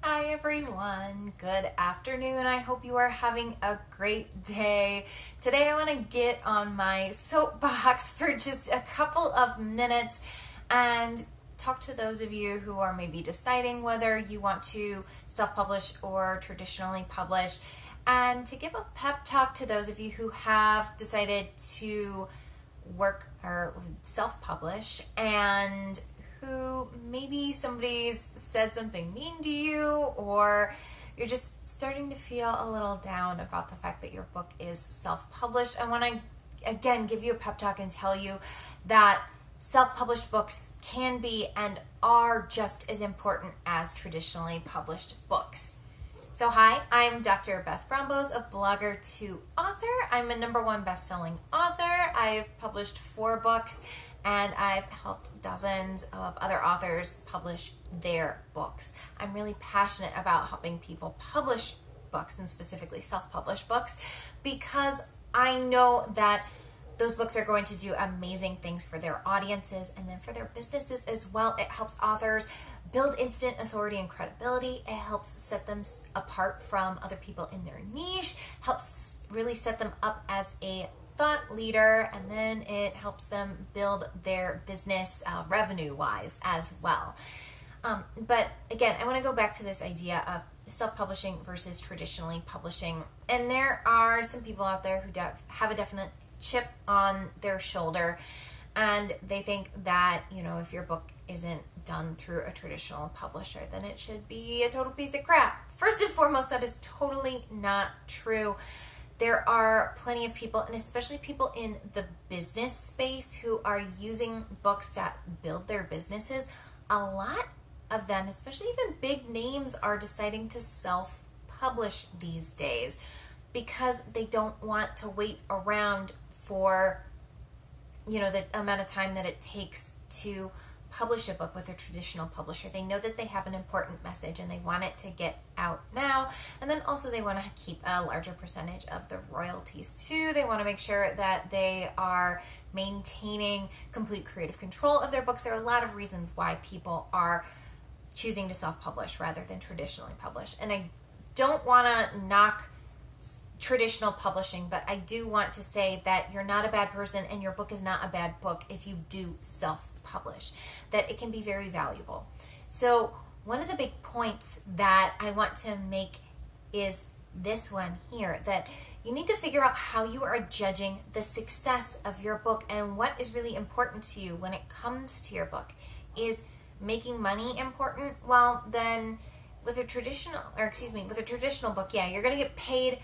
Hi everyone, good afternoon. I hope you are having a great day. Today I want to get on my soapbox for just a couple of minutes and talk to those of you who are maybe deciding whether you want to self-publish or traditionally publish, and to give a pep talk to those of you who have decided to work or self-publish and who maybe somebody's said something mean to you, or you're just starting to feel a little down about the fact that your book is self-published. I want to again give you a pep talk and tell you that self-published books can be and are just as important as traditionally published books. So hi, I'm Dr. Beth Brombos of Blogger to Author. I'm a #1 best-selling author. I've published 4 books and I've helped dozens of other authors publish their books. I'm really passionate about helping people publish books, and specifically self-published books, because I know that those books are going to do amazing things for their audiences and then for their businesses as well. It helps authors build instant authority and credibility. It helps set them apart from other people in their niche, helps really set them up as a thought leader, and then it helps them build their business revenue-wise as well. But again, I want to go back to this idea of self-publishing versus traditionally publishing. And there are some people out there who have a definite chip on their shoulder, and they think that, if your book isn't done through a traditional publisher, then it should be a total piece of crap. First and foremost, that is totally not true. There are plenty of people, and especially people in the business space, who are using books to build their businesses. A lot of them, especially even big names, are deciding to self-publish these days because they don't want to wait around for, the amount of time that it takes to publish a book with a traditional publisher. They know that they have an important message and they want it to get out now. And then also they want to keep a larger percentage of the royalties too. They want to make sure that they are maintaining complete creative control of their books. There are a lot of reasons why people are choosing to self-publish rather than traditionally publish. And I don't want to knock traditional publishing, but I do want to say that you're not a bad person and your book is not a bad book if you do self-publish, that it can be very valuable. So one of the big points that I want to make is this one here, that you need to figure out how you are judging the success of your book and what is really important to you when it comes to your book. Is making money important? Well, then with a traditional book, yeah, you're going to get paid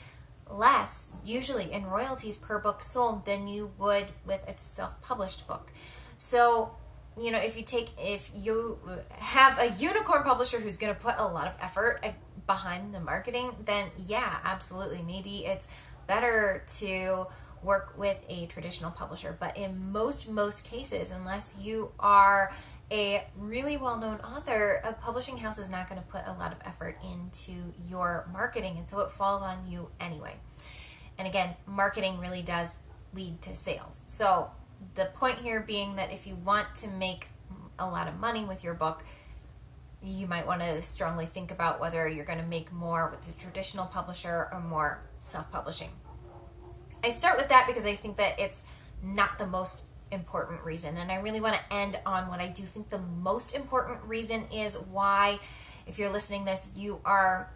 less usually in royalties per book sold than you would with a self-published book. So, if you have a unicorn publisher who's going to put a lot of effort behind the marketing, then yeah, absolutely. Maybe it's better to work with a traditional publisher. But in most cases, unless you are a really well-known author, a publishing house is not going to put a lot of effort into your marketing, and so it falls on you anyway. And again, marketing really does lead to sales. So the point here being that if you want to make a lot of money with your book, you might want to strongly think about whether you're going to make more with a traditional publisher or more self-publishing. I start with that because I think that it's not the most important reason, and I really want to end on what I do think the most important reason is why, if you're listening to this, you are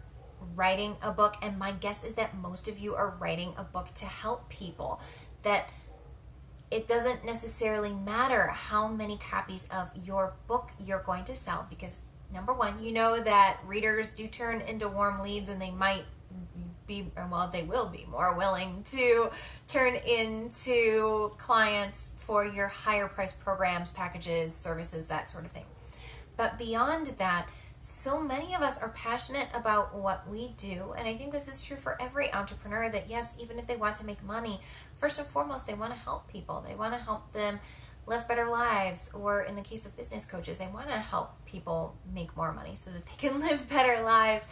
writing a book. And my guess is that most of you are writing a book to help people, that it doesn't necessarily matter how many copies of your book you're going to sell, because number one, you know that readers do turn into warm leads, and they might they will be more willing to turn into clients for your higher price programs, packages, services, that sort of thing. But beyond that, so many of us are passionate about what we do, and I think this is true for every entrepreneur, that yes, even if they want to make money, first and foremost, they want to help people. They want to help them live better lives, or in the case of business coaches, they want to help people make more money so that they can live better lives.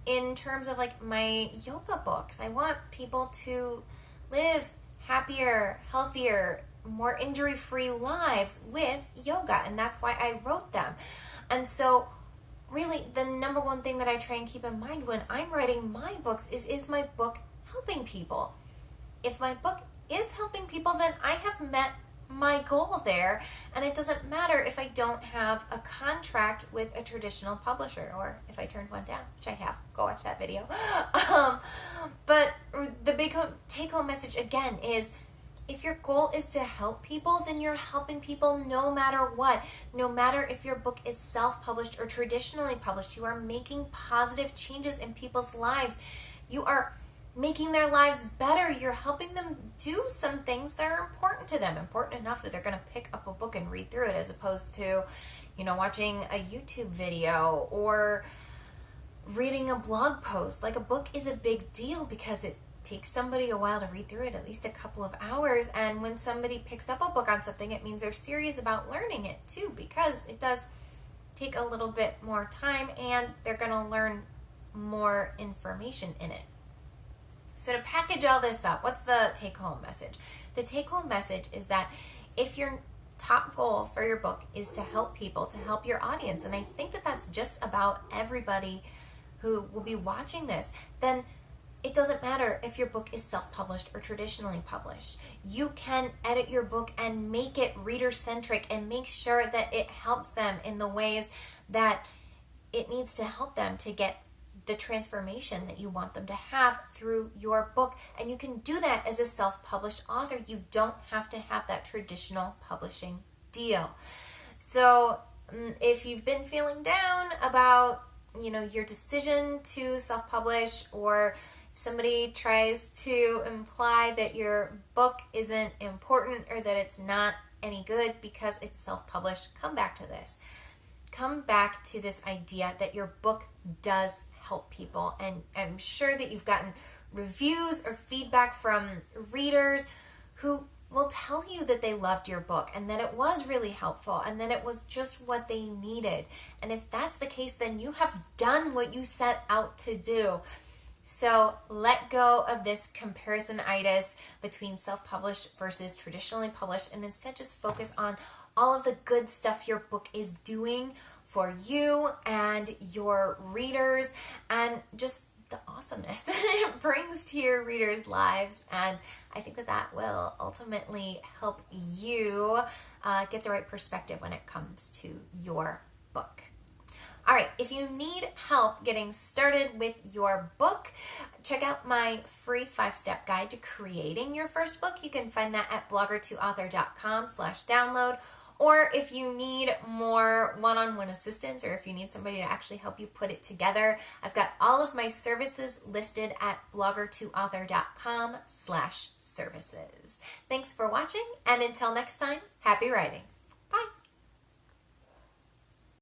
In terms of like my yoga books, I want people to live happier, healthier, more injury-free lives with yoga, and that's why I wrote them. And so really the number one thing that I try and keep in mind when I'm writing my books is my book helping people? If my book is helping people, then I have met my goal there, and it doesn't matter if I don't have a contract with a traditional publisher, or if I turned one down, which I have. Go watch that video. But the big take-home message again is, if your goal is to help people, then you're helping people no matter what. No matter if your book is self-published or traditionally published, you are making positive changes in people's lives. You are making their lives better. You're helping them do some things that are important to them, important enough that they're going to pick up a book and read through it, as opposed to, watching a YouTube video or reading a blog post. Like, a book is a big deal because it takes somebody a while to read through it, at least a couple of hours. And when somebody picks up a book on something, it means they're serious about learning it too, because it does take a little bit more time and they're going to learn more information in it. So to package all this up, what's the take-home message? The take-home message is that if your top goal for your book is to help people, to help your audience, and I think that that's just about everybody who will be watching this, then it doesn't matter if your book is self-published or traditionally published. You can edit your book and make it reader-centric and make sure that it helps them in the ways that it needs to help them to get the transformation that you want them to have through your book. And you can do that as a self-published author. You don't have to have that traditional publishing deal. So if you've been feeling down about, your decision to self-publish, or if somebody tries to imply that your book isn't important or that it's not any good because it's self-published, come back to this. Come back to this idea that your book does help people. And I'm sure that you've gotten reviews or feedback from readers who will tell you that they loved your book and that it was really helpful and that it was just what they needed. And if that's the case, then you have done what you set out to do. So let go of this comparisonitis between self-published versus traditionally published, and instead just focus on all of the good stuff your book is doing for you and your readers, and just the awesomeness that it brings to your readers' lives. And I think that will ultimately help you get the right perspective when it comes to your book. All right, if you need help getting started with your book, check out my free 5-step guide to creating your first book. You can find that at blogger2author.com/download. Or if you need more one-on-one assistance, or if you need somebody to actually help you put it together, I've got all of my services listed at blogger2author.com/services. Thanks for watching, and until next time, happy writing.